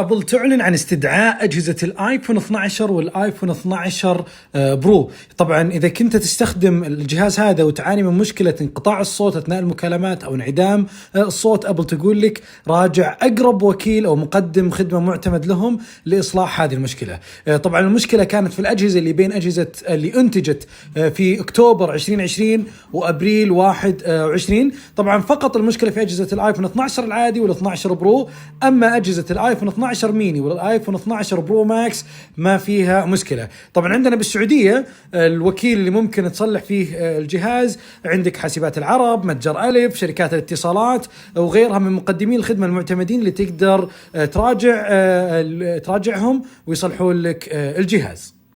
ابل تعلن عن استدعاء أجهزة الآيفون 12 والآيفون 12 برو. طبعا إذا كنت تستخدم الجهاز هذا وتعاني من مشكلة انقطاع الصوت أثناء المكالمات أو انعدام الصوت، أبل تقول لك راجع أقرب وكيل أو مقدم خدمة معتمد لهم لإصلاح هذه المشكلة. طبعا المشكلة كانت في الأجهزة اللي بين أجهزة اللي أنتجت في أكتوبر 2020 وأبريل 21. طبعا فقط المشكلة في أجهزة الآيفون 12 العادي وال12 برو، أما أجهزة الآيفون 12 ميني والايفون 12 برو ماكس ما فيها مشكله. طبعا عندنا بالسعوديه الوكيل اللي ممكن تصلح فيه الجهاز عندك حاسبات العرب، متجر الف، شركات الاتصالات وغيرها من مقدمين الخدمه المعتمدين اللي تقدر تراجعهم ويصلحون لك الجهاز.